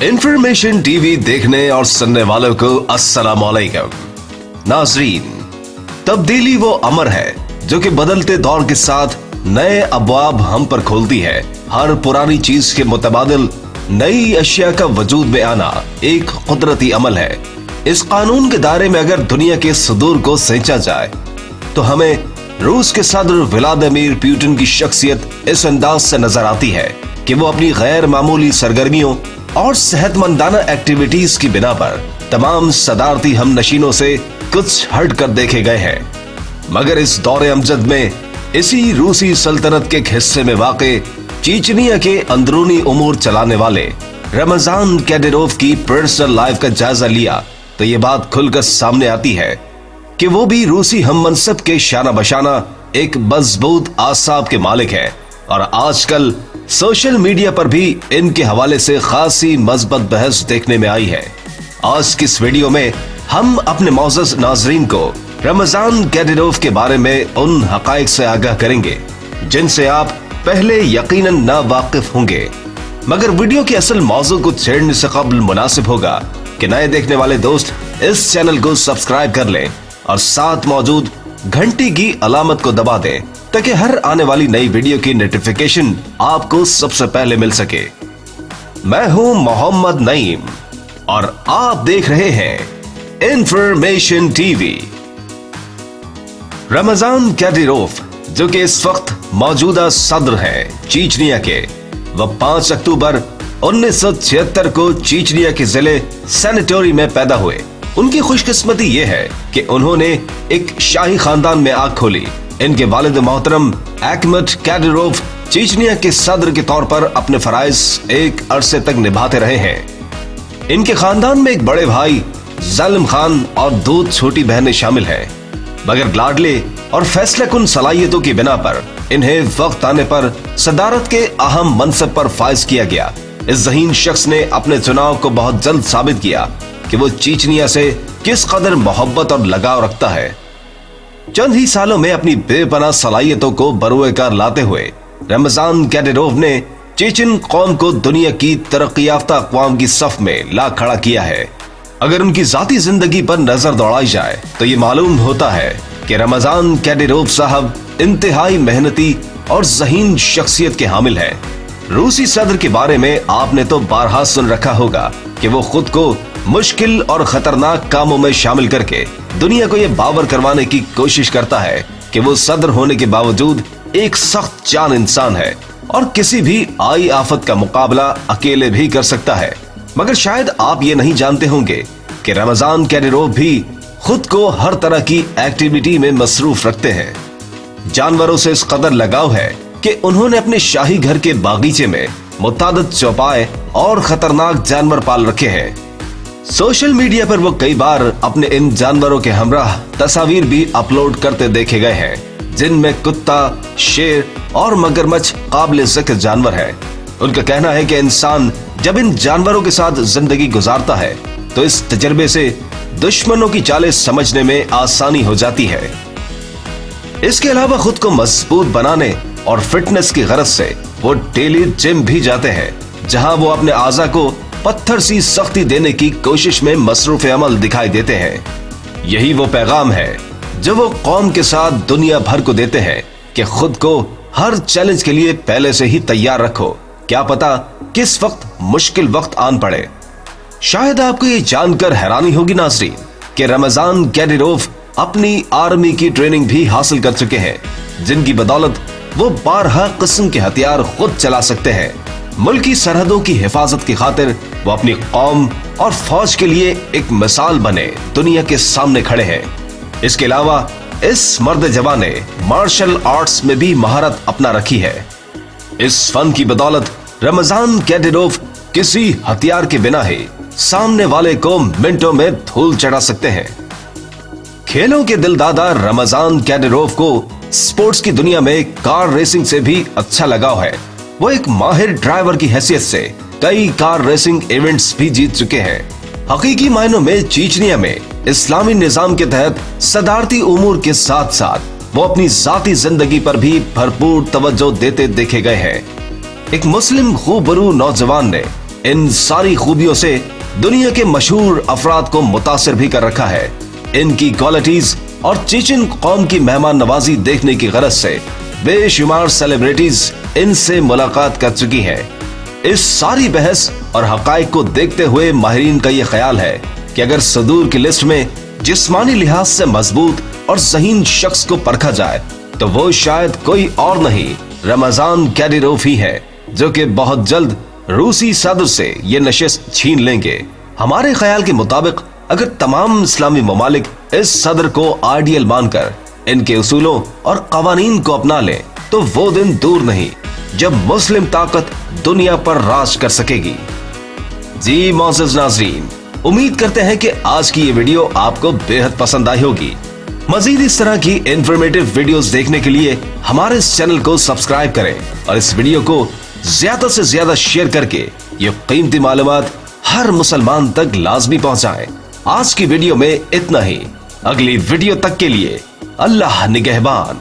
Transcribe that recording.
Information TV देखने और सुनने वालों को अस्सलाम वालेकुम। नाजरीन, तब्दीली वो अमर है जो कि बदलते दौर के साथ नए अबवाब हम पर खोलती है। हर पुरानी चीज के मुतबादिल नई अशिया का वजूद में आना एक कुदरती अमल है। इस कानून के दायरे में अगर दुनिया के सुदूर को सेंचा जाए तो हमें रूस के सदर व्लादिमीर पुतिन की शख्सियत इस अंदाज से नजर आती है कि वो अपनी गैर मामूली सरगर्मियों और सेहतमंदाना एक्टिविटीज की बिना पर तमाम सदारती हम नशीनों से कुछ हट कर देखे गए हैं। मगर इस दौरे अमजद में इसी रूसी सल्तनत के एक हिस्से में वाक़े चीचनिया के अंदरूनी उमूर चलाने वाले रमजान कैडिरोव की पर्सनल लाइफ का जायजा लिया तो ये बात खुलकर सामने आती है कि वो भी रूसी हम मनसब के शाना बशाना एक मजबूत आसाब के मालिक है और आजकल सोशल मीडिया पर भी इनके हवाले से खासी मजबूत बहस देखने में आई है। आज की इस वीडियो में हम अपने मौजूद नाजरीन को रमजान कैडिरोव के बारे में उन हकाइक से आगाह करेंगे जिनसे आप पहले यकीनन ना वाकिफ होंगे। मगर वीडियो की असल मौजू को छेड़ने से कबल मुनासिब होगा कि नए देखने वाले दोस्त इस चैनल को सब्सक्राइब कर लें और साथ मौजूद घंटी की अलामत को दबा दें ताकि हर आने वाली नई वीडियो की नोटिफिकेशन आपको सबसे पहले मिल सके। मैं हूं मोहम्मद नईम और आप देख रहे हैं इंफॉर्मेशन टीवी। रमजान कैडिरोव जो कि इस वक्त मौजूदा सदर है चीचनिया के, वह 5 अक्टूबर 1976 को चीचनिया के जिले सैनिटोरी में पैदा हुए। उनकी खुशकिस्मती ये है कि उन्होंने एक शाही खानदान में आंख खोली। इनके वालिद मोहतरम अहमद कैडिरोव चीचनिया के सदर के तौर पर अपने फराइज एक अरसे तक निभाते रहे हैं। इनके खानदान में एक बड़े भाई ज़ालिम खान और 2 छोटी बहनें शामिल हैं। मगर लाडले और फैसलाकुन सलाहियतों की बिना पर इन्हें वक्त आने पर सदारत के अहम मनसब पर फाइज किया गया। इस ज़हीन शख्स ने अपने चुनाव को बहुत जल्द साबित किया कि वो चीचनिया से किस कदर मोहब्बत और लगाव रखता है। चंद ही सालों में अपनी बेपनाह सलाहियतों को बरूए कार लाते हुए रमजान कैडिरोव ने चेचन कौम को दुनिया की तरक्की याफ्ता अक़वाम की सफ में ला खड़ा किया है। अगर उनकी जाती जिंदगी पर नजर दौड़ाई जाए तो ये मालूम होता है कि रमजान कैडिरोव साहब इंतहाई मेहनती और ज़हीन शख्सियत के हामिल हैं। रूसी सदर के बारे में आपने तो बारहा सुन रखा होगा कि वो खुद को मुश्किल और खतरनाक कामों में शामिल करके दुनिया को यह बावर करवाने की कोशिश करता है कि वो सदर होने के बावजूद एक सख्त जान इंसान है और किसी भी आई आफत का मुकाबला अकेले भी कर सकता है। मगर शायद आप ये नहीं जानते होंगे कि रमजान कैडिरोव भी खुद को हर तरह की एक्टिविटी में मसरूफ रखते हैं। जानवरों से इस कदर लगाव है कि उन्होंने अपने शाही घर के बागीचे में मुतादिद चौपाए और खतरनाक जानवर पाल रखे हैं। सोशल मीडिया पर वो कई बार अपने इन जानवरों के हमराह तस्वीर भी अपलोड करते देखे गए हैं जिनमें कुत्ता, शेर और मगरमच्छ काबिल जिक्र जानवर है। उनका कहना है कि इंसान जब इन जानवरों के साथ जिंदगी गुजारता है तो इस तजर्बे से दुश्मनों की चालें समझने में आसानी हो जाती है। इसके अलावा खुद को मजबूत बनाने और फिटनेस की गरज से वो डेली जिम भी जाते हैं जहां वो अपने आज़ा को पत्थर सी सख्ती देने की कोशिश में मसरूफ अमल दिखाई देते हैं। यही वो पैगाम है जो वो कौम के साथ दुनिया भर को देते हैं कि खुद को हर चैलेंज के लिए पहले से ही तैयार रखो, क्या पता किस वक्त मुश्किल वक्त आन पड़े। शायद आपको ये जानकर हैरानी होगी नाजरीन कि रमजान कैडिरोव अपनी आर्मी की ट्रेनिंग भी हासिल कर चुके हैं जिनकी बदौलत वो 12 किस्म के हथियार खुद चला सकते हैं। मुल्की सरहदों की हिफाजत की खातिर वो अपनी कौम और फौज के लिए एक मिसाल बने दुनिया के सामने खड़े हैं। इसके अलावा इस मर्द जवान ने मार्शल आर्ट्स में भी महारत अपना रखी है। इस फन की बदौलत रमजान कैडिरोव किसी हथियार के बिना ही सामने वाले को मिनटों में धूल चढ़ा सकते हैं। खेलों के दिलदादा रमजान कैडिरोव को स्पोर्ट्स की दुनिया में कार रेसिंग से भी अच्छा लगाव है। वो एक माहिर ड्राइवर की हैसियत से कई कार रेसिंग इवेंट्स भी जीत चुके हैं। हकीकी मायनों में चीचनिया में इस्लामी निजाम के तहत सदारती उमूर के साथ साथ वो अपनी जाती जिंदगी पर भी भरपूर तवज्जो देते देखे गए हैं। एक मुस्लिम खूबरू नौजवान ने इन सारी खूबियों से दुनिया के मशहूर अफराद को मुतासिर भी कर रखा है। इनकी क्वालिटीज और चेचन कौम की मेहमान नवाजी देखने की गरज से बेशुमार सेलिब्रिटीज इनसे मुलाकात कर चुकी हैं। इस सारी बहस और हकाइक को देखते हुए माहिरीन का ये ख्याल है कि अगर सदूर की लिस्ट में जिस्मानी लिहाज से मजबूत और ज़हीन शख्स को परखा जाए तो वो शायद कोई और नहीं, रमजान कैडिरोव ही है, जो कि बहुत जल्द रूसी सदर से ये नशिस्त छीन लेंगे। हमारे ख्याल के मुताबिक अगर तमाम इस्लामी ममालिक इस सदर को आइडियल मानकर इनके उसूलों और कवानीन को अपना लें तो वो दिन दूर नहीं जब मुस्लिम ताकत दुनिया पर राज कर सकेगी। जी मोअज़्ज़िज़ नाज़रीन, उम्मीद करते हैं कि आज की ये वीडियो आपको बेहद पसंद आई होगी। मजीद इस तरह की इंफॉर्मेटिव वीडियोस देखने के लिए हमारे इस चैनल को सब्सक्राइब करें और इस वीडियो को ज्यादा से ज्यादा शेयर करके ये कीमती मालूमात हर मुसलमान तक लाजमी पहुंचाएं। आज की वीडियो में इतना ही। अगली वीडियो तक के लिए अल्लाह निगहबान।